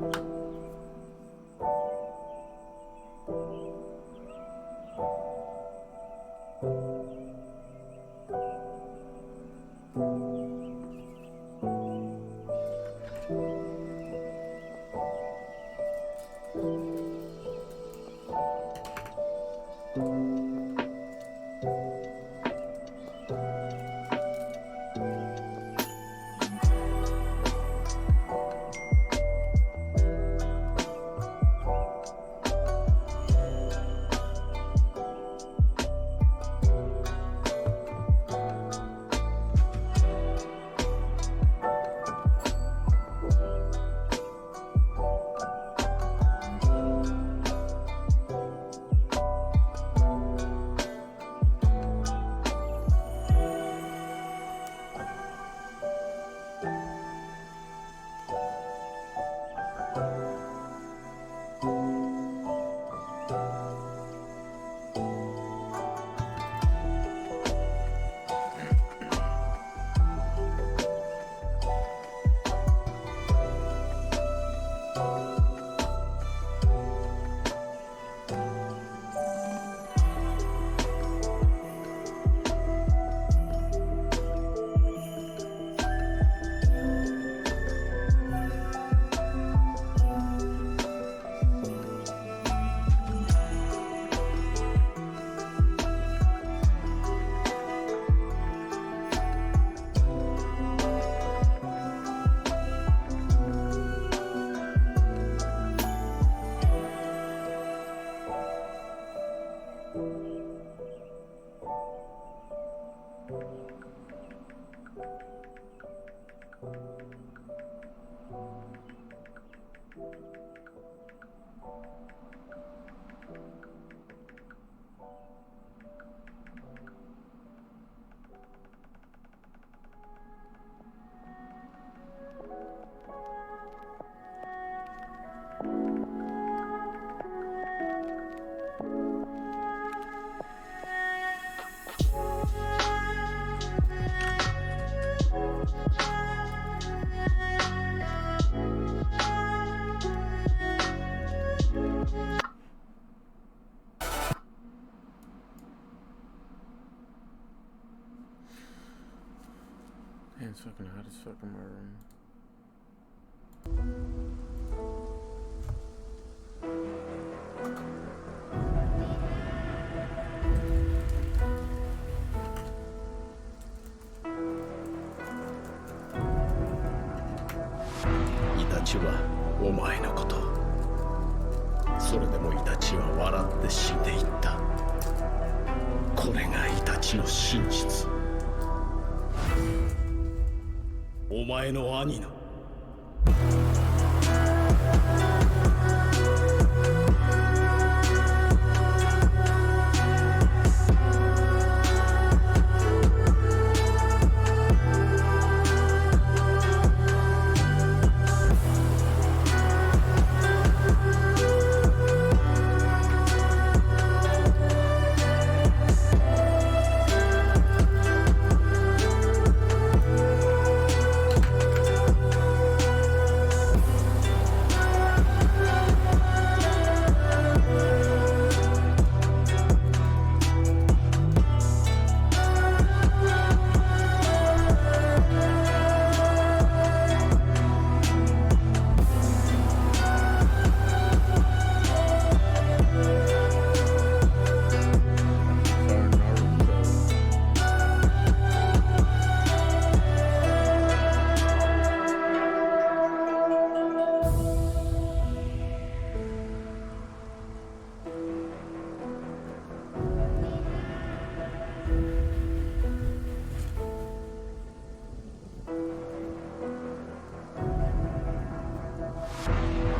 だ。Man, it's fucking hot as fuck in my room.イタチはお前のこと。それでもイタチは笑って死んでいった。これがイタチの真実。お前の兄の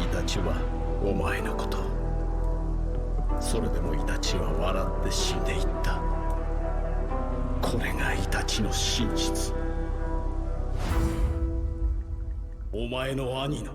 イタチはお前のこと。それでもイタチは笑って死んでいった。これがイタチの真実。お前の兄の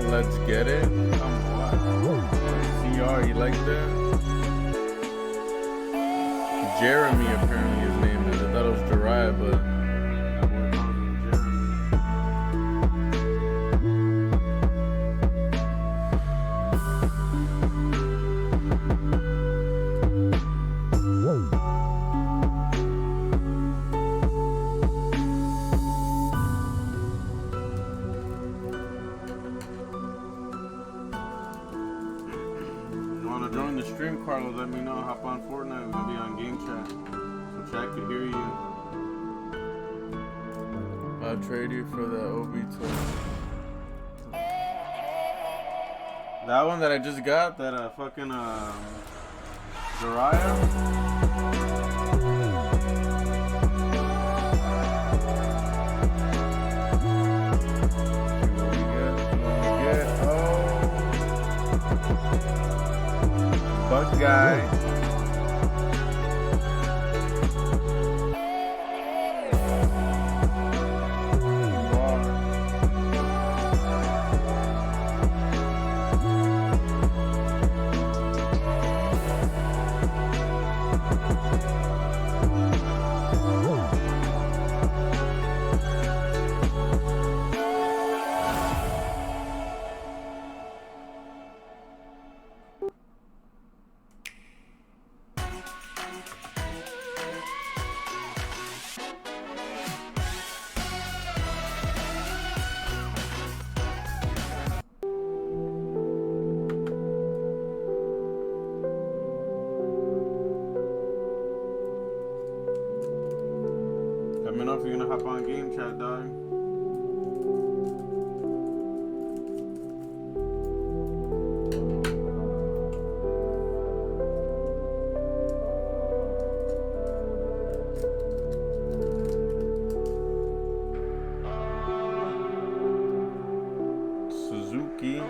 Let's get it. CR, you like that? Jeremy, apparently his name is. I thought it was Jiraiya, but that boy calls him Jeremy. You wanna join the stream, Carlos? Let me know. Hop on Fortnite. We're gonna be on game chat, so chat could hear you. I'll trade you for the OB2. That one that I just got, that fucking Jiraiya. Bug guy. Let me know if you're gonna hop on game chat, dog. Suzuki.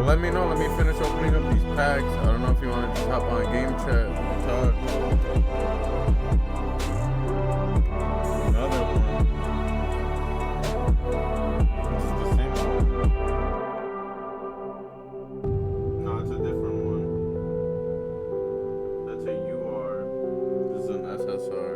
Let me know. Let me finish opening up these packs. I don't know if you want to just hop on game chat and talk. Another one. This is the same one. No, it's a different one. That's a UR. This is an SSR.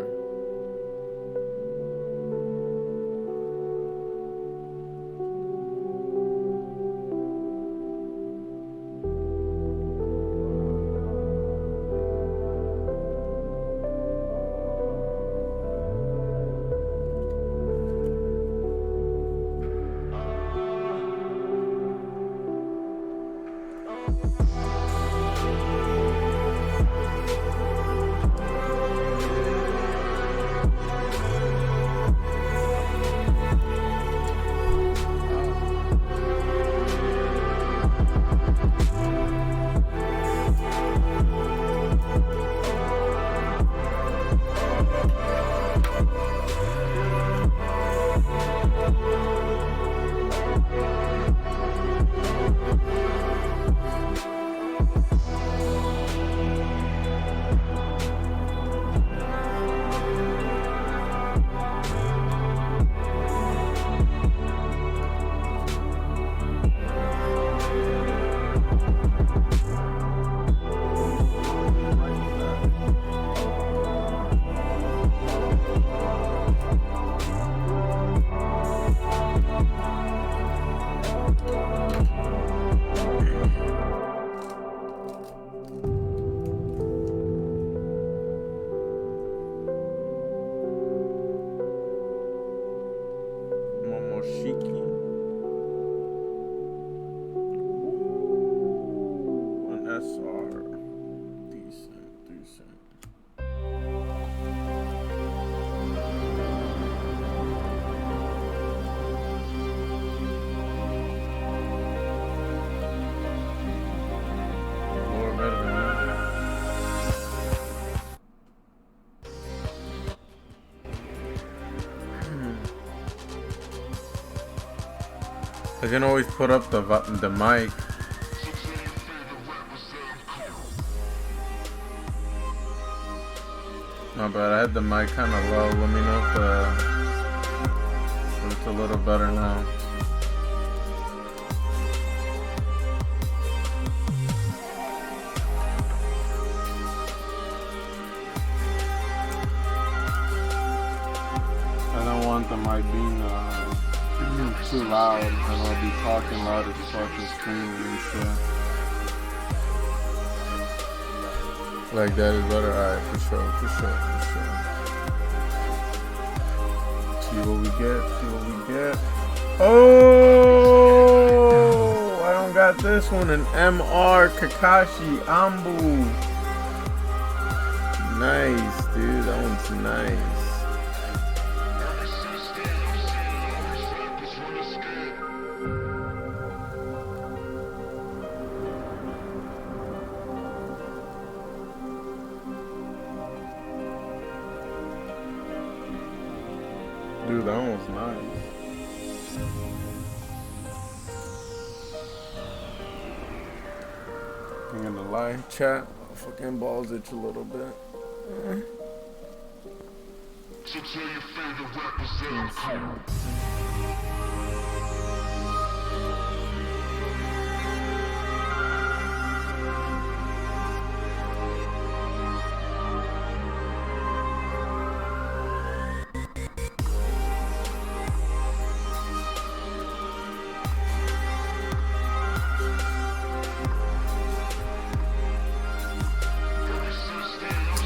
I can always put up the mic. No, but I had the mic kind of low. Let me know if it's a little better now. I don't want the mic being too loud, and I'll be talking loud as fucking screaming and shit. Like that is better. Alright, for sure. See what we get. Oh, I don't got this one. An MR Kakashi Ambu. Nice, dude. That one's nice. Dude, that one was nice. I'm gonna lie, chat. My fucking balls itch a little bit. So tell your favorite rappers that I'm cool.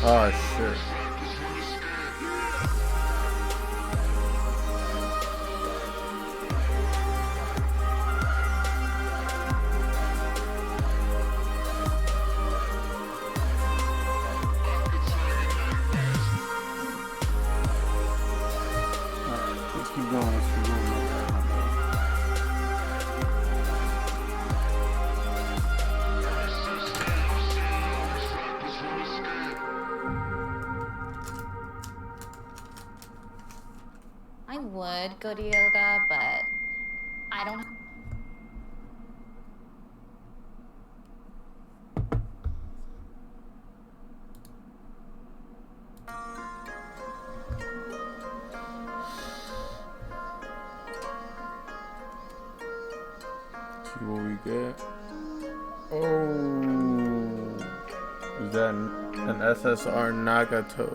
Oh shit. Let's keep going. I would go to yoga, but I don't. See what we get. Oh, is that an SSR Nagato?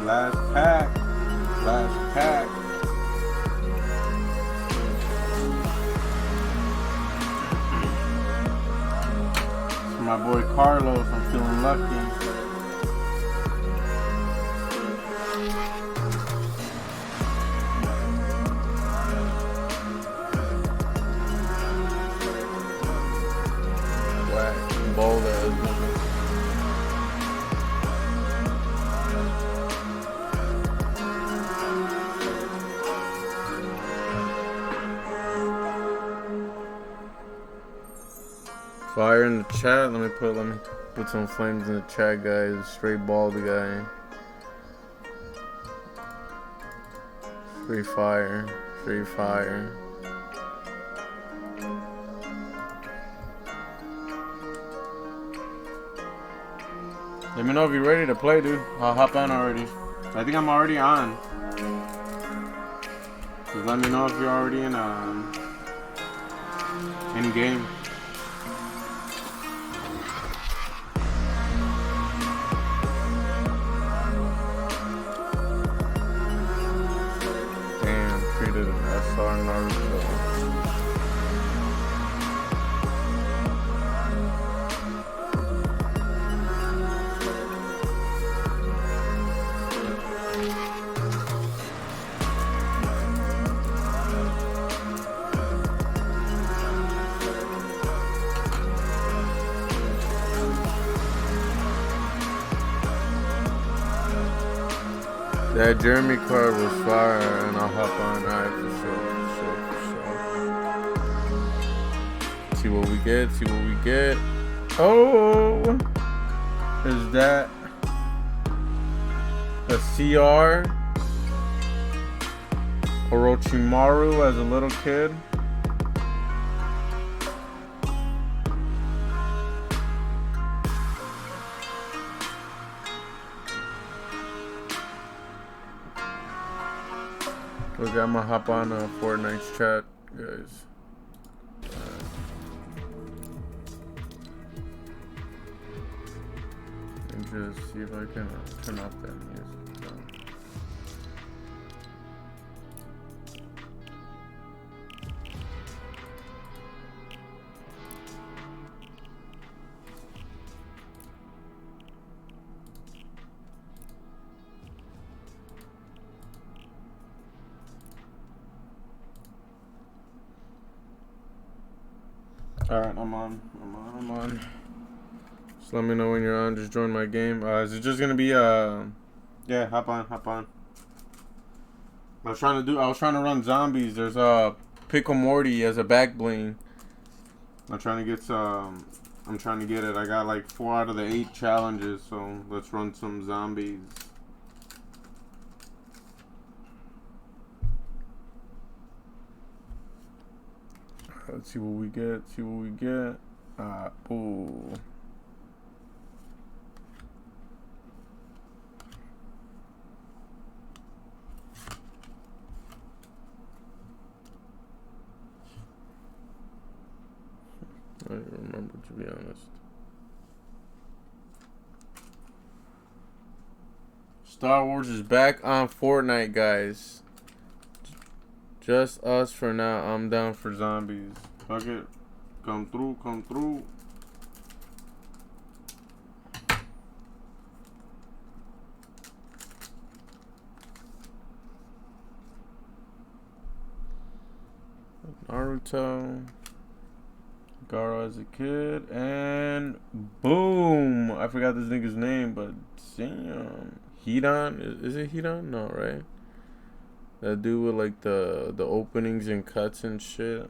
Last pack. For my boy Carlos, I'm feeling lucky. Whack, bold as fire in the chat. Let me put some flames in the chat, guys. Straight bald guy. Free fire. Let me know if you're ready to play, dude. I'll hop on already. I think I'm already on. Just let me know if you're already in game. Treated an SR Naruto. That Jeremy card was fire, and I'll hop on. Alright, for sure. See what we get. See what we get. Oh, is that a CR? Orochimaru as a little kid. Okay, I'm gonna hop on Fortnite's chat, guys. And just see if I can turn off that music. Alright, I'm on. Just let me know when you're on. Just join my game. Is it just gonna be yeah, hop on. I was trying to run zombies. There's Pickle Morty as a back bling. I'm trying to get it. I got like 4 out of the 8 challenges, so let's run some zombies. Let's see what we get. Ooh. I don't remember, to be honest. Star Wars is back on Fortnite, guys. Just us for now. I'm down for zombies. Fuck it. Come through. Naruto. Garo as a kid. And boom! I forgot this nigga's name, but damn. Hidan? Is it Hidan? No, right? That dude with like the openings and cuts and shit.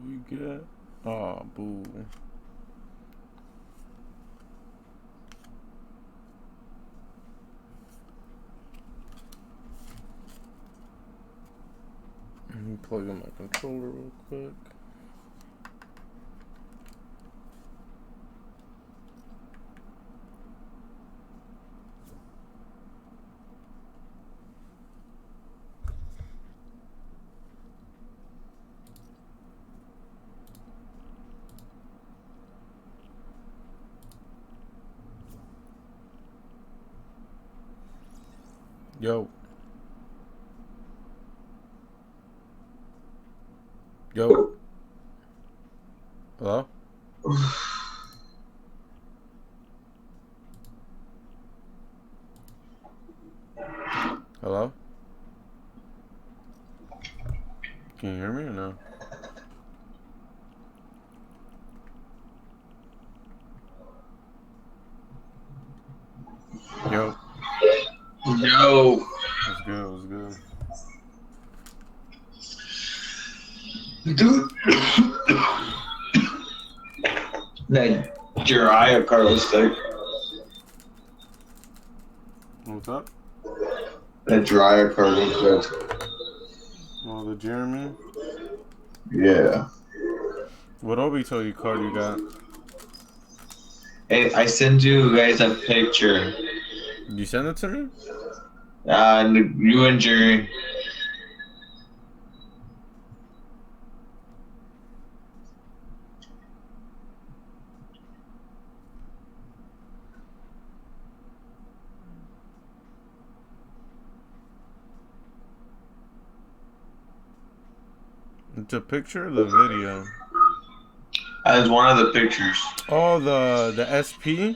We get boo. Let me plug in my controller real quick. Yo. Hello? Hello? Can you hear me or no? Yo. What's good? Dude. That Jiraiya card was sick. What's up? That Jiraiya card was sick. Oh, the Jeremy? Yeah. What Obito card you got? Hey, I send you guys a picture. You send it to me? You and Jerry. It's a picture of the video. As one of the pictures. Oh, the SP?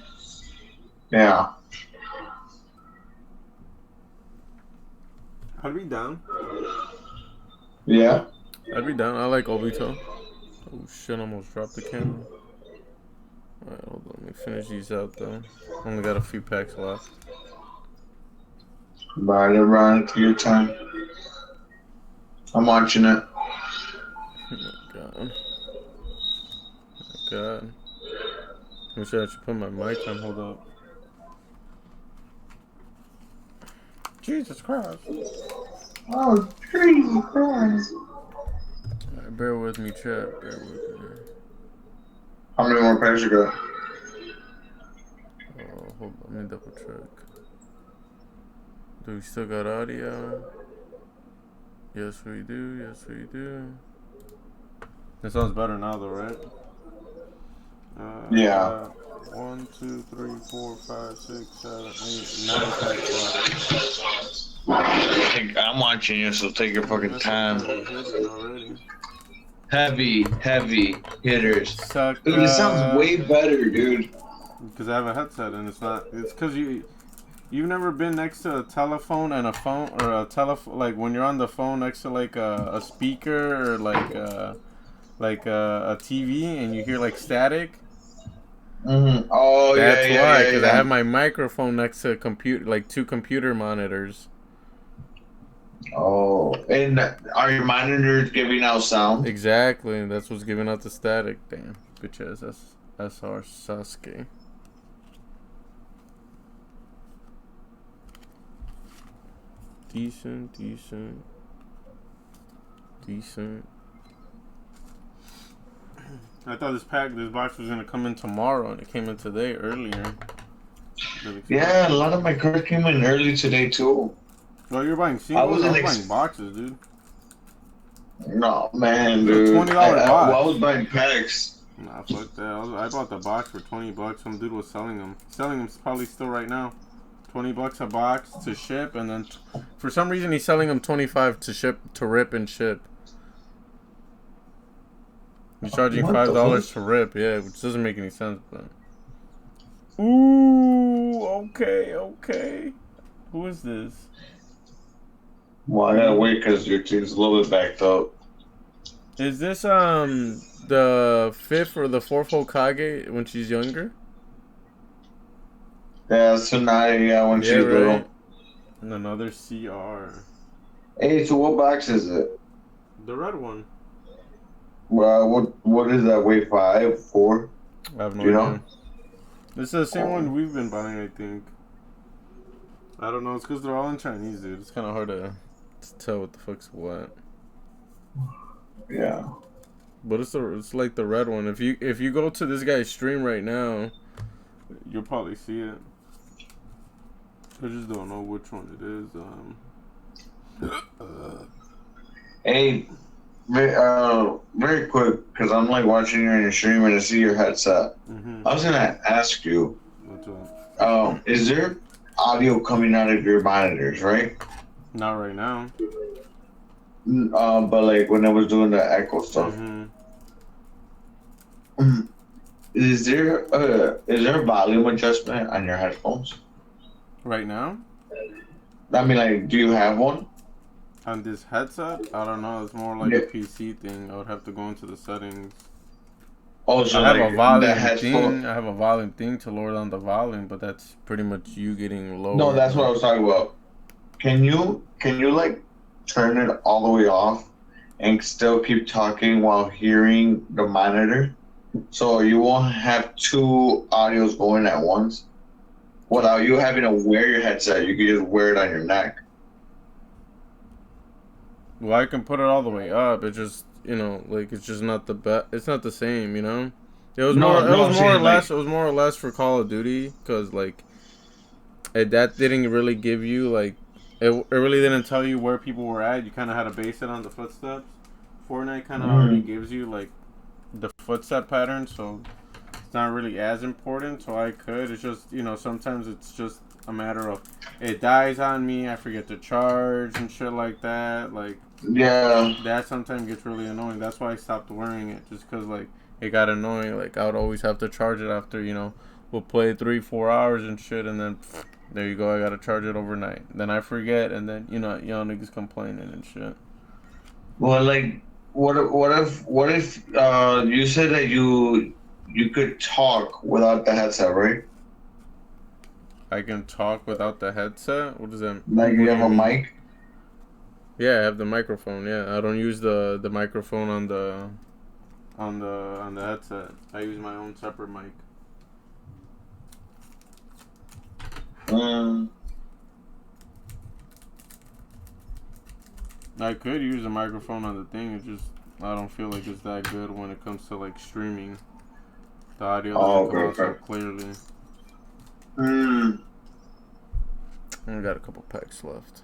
Yeah. I'd be down. Yeah. I'd be down. I like Obito. Oh shit, I almost dropped the camera. Alright, hold on. Let me finish these out though. Only got a few packs left. Right around to your time. I'm watching it. Oh my god. Oh my god. Let me see, I should put my mic on. Hold up. Jesus Christ. Oh, Jesus Christ. Alright, bear with me, chat. Bear with me. How many more packs you got? Oh, hold on. Let me double check. Do we still got audio? Yes, we do. Yes, we do. It sounds better now, though, right? Yeah. 1, 2, 3, 4, 5, 6, 7, 8, 9 packs left. I'm watching you, so take your fucking That's time. already. Heavy hitters. Suck. Dude, it sounds way better, dude. Because I have a headset and it's not. It's because you've never been next to a telephone and a phone, or a telephone, like when you're on the phone next to like a speaker or like a TV and you hear like static. Mm-hmm. Oh, That's why, because I yeah. have my microphone next to a computer, like 2 computer monitors. Oh, and are your monitors giving out sound? Exactly, and that's what's giving out the static. Damn, bitch ass. That's our Sasuke. Decent. I thought this box was gonna come in tomorrow, and it came in today earlier. Yeah, a lot of my cards came in early today too. Well, you're buying singles. I was buying boxes, dude. No, man, dude. $20 box. I was buying packs. Nah, fuck that. I bought the box for $20. Some dude was selling them. Selling them probably still right now. $20 a box to ship, and then for some reason he's selling them $25 to ship, to rip and ship. He's charging $5 to rip, yeah, which doesn't make any sense, but. Ooh, okay. Who is this? Well, I gotta wait because your team's a little bit backed up. Is this the 5th or the 4th Hokage when she's younger? Yeah, Tsunade, yeah, when she's little. Right. And another CR. Hey, so what box is it? The red one. Well, what is that? Wait, 5, 4? I have no Do you idea. know? This is the same one we've been buying, I think. I don't know. It's because they're all in Chinese, dude. It's kind of hard to tell what the fuck's what. Yeah. But it's like the red one. If you go to this guy's stream right now, you'll probably see it. I just don't know which one it is. Hey, very quick, because I'm like watching you on your stream and I see your headset. I was gonna ask you, What's up? is there audio coming out of your monitors, right? Not right now. But like when I was doing the echo stuff, is there a volume adjustment on your headphones? Right now? I mean, like, do you have one? On this headset? I don't know. It's more like a PC thing. I would have to go into the settings. Oh, so I have like a volume the headphone. thing. I have a volume thing to lower down the volume, but that's pretty much you getting lower. No, that's what I was talking about. Can you like turn it all the way off and still keep talking while hearing the monitor? So you won't have 2 audios going at once without you having to wear your headset. You can just wear it on your neck. Well, I can put it all the way up. It just, like it's just not the best. It's not the same, It was more or less for Call of Duty, because like that didn't really give you like it really didn't tell you where people were at. You kind of had to base it on the footsteps. Fortnite kind of already gives you like the footstep pattern, so it's not really as important. So I could. It's just sometimes it's just a matter of it dies on me. I forget to charge and shit like that. Like Yeah. That sometimes gets really annoying. That's why I stopped wearing it, just because like it got annoying. Like I would always have to charge it after we'll play 3-4 hours and shit, and then there you go. I gotta charge it overnight. Then I forget, and then y'all niggas complaining and shit. Well, like, what if you said that you could talk without the headset, right? I can talk without the headset. What does that? Like What you do have you a mean? mic. Yeah, I have the microphone. Yeah, I don't use the microphone on the headset. I use my own separate mic. Mm. I could use a microphone on the thing. It's just I don't feel like it's that good when it comes to like streaming. The audio Oh, doesn't okay, come out so okay. clearly. Mm. I got a couple packs left.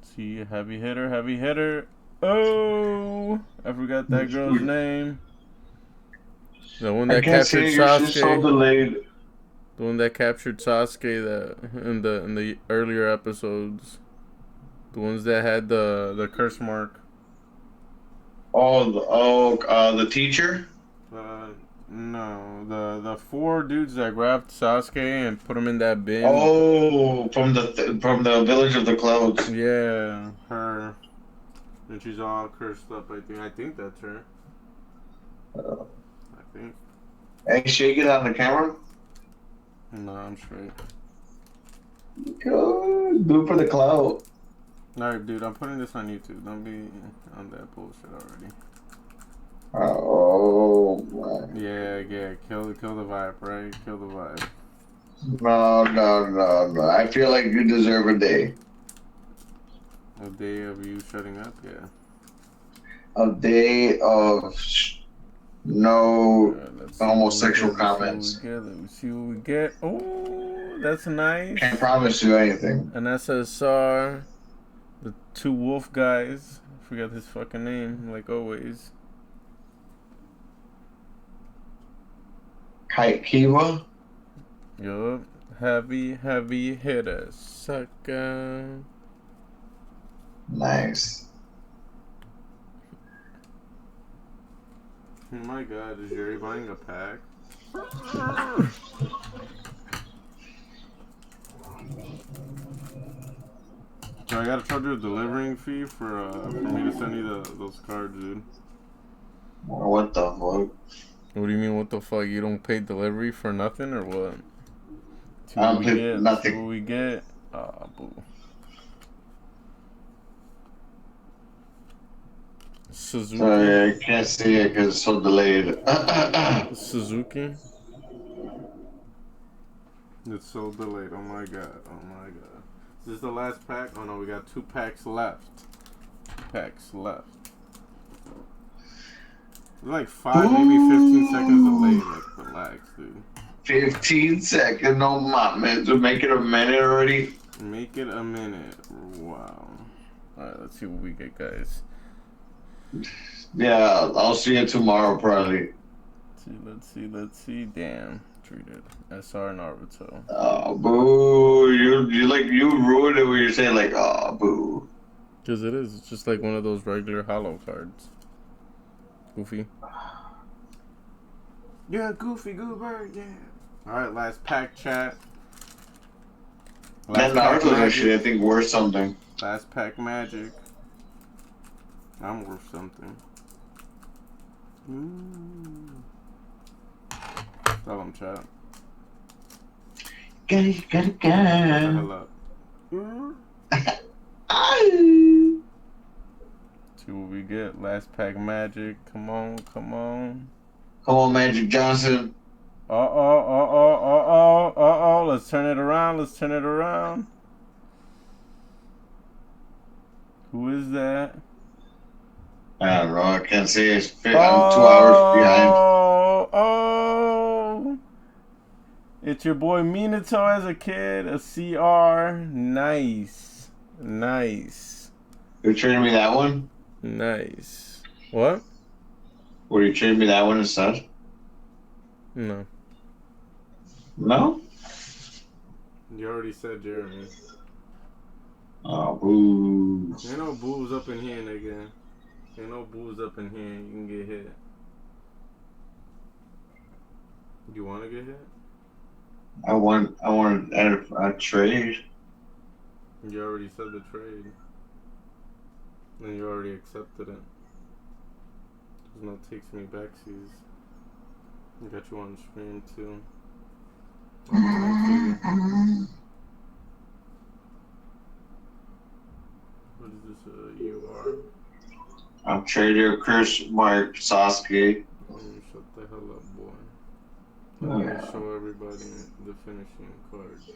See, heavy hitter, heavy hitter. Oh, I forgot that girl's name. The one I that can't captured see it. You're just so Sasuke. delayed. The one that captured Sasuke in the earlier episodes. The ones that had the curse mark. The teacher. No, the four dudes that grabbed Sasuke and put him in that bin. Oh, from the village of the clouds. Yeah, her. And she's all cursed up. I think that's her. I think. Hey, shake it on the camera. No, I'm straight. Go do it for the cloud. Alright, dude, I'm putting this on YouTube. Don't be on that bullshit already. Oh my. Yeah. Kill the vibe, right? Kill the vibe. No. I feel like you deserve a day. A day of you shutting up, yeah. A day of no Let's see what we homosexual get. comments. Let me see what we get. Oh, that's nice. Can't promise you anything. An SSR. The two wolf guys. I forgot his fucking name, like always. Kiva? Yup. Heavy hitter. Sucker. Nice. Oh my god, is Jerry buying a pack? So I gotta charge you a delivering fee for me to send you those cards, dude. What the fuck? What do you mean, what the fuck? You don't pay delivery for nothing, or what? See I what don't we pay get. nothing. See what we get. Ah, boo. Suzuki. Sorry, I can't see it because it's so delayed. Suzuki. It's so delayed. Oh my god. Is this the last pack? Oh no, we got 2 packs left. 2 packs left. It's like 5, maybe 15 seconds delayed. Like, relax, dude. 15 seconds, no mames. To make it a minute already. Make it a minute. Wow. Alright, let's see what we get, guys. Yeah, I'll see you tomorrow probably. Let's see. Damn. Treated. SR Naruto. Oh, boo. You ruined it when you say like, oh, boo. Because it is. It's just like one of those regular hollow cards. Goofy. Yeah, Goofy Goober, yeah. Alright, last pack, chat. That Naruto's actually, I think, worth something. Last pack magic. I'm worth something. Tell him, chat. Gotta Shut the hell up. See what we get. Last pack magic. Come on. Come on, Magic Johnson. Let's turn it around. Who is that? I don't know. I can't say it's fit. I'm 2 hours behind. Oh. It's your boy Minato as a kid. A CR. Nice. You're trading me that one? Nice. What? Were you trading me that one instead? No. No? You already said Jeremy. Oh, boo. Ain't no booze up in here, nigga. Ain't no booze up in here. You can get hit. You want to get hit? I want a trade. You already said the trade. And you already accepted it. There's no takes me backsies. I got you on screen too. What is this? UR? I'm Trader Chris Mark Sasuke. Shut the hell up, boy. Oh, Let me yeah. show everybody the finishing cards.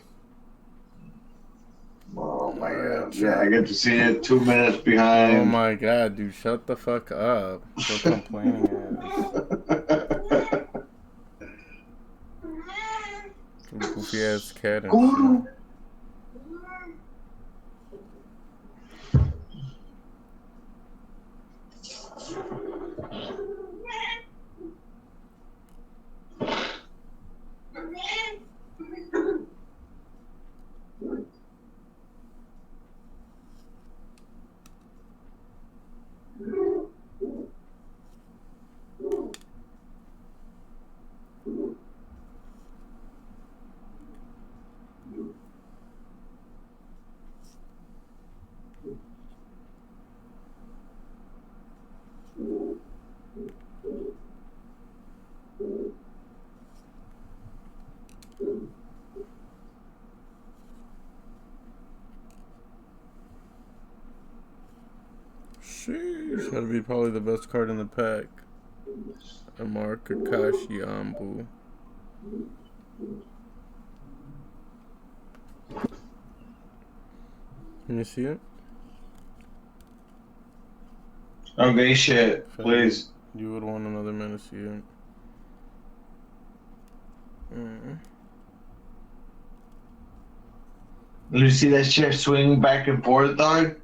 Oh my Alright, god. Yeah, I get to see it 2 minutes behind. Oh my god, dude, shut the fuck up. So complaining ass. Goofy ass cat and shit. Sheesh, that'd be probably the best card in the pack. Amar Kakashi Ambu. Can you see it? Okay, shit, please. You would want another man to see it. Did you see that shit swing back and forth, dog?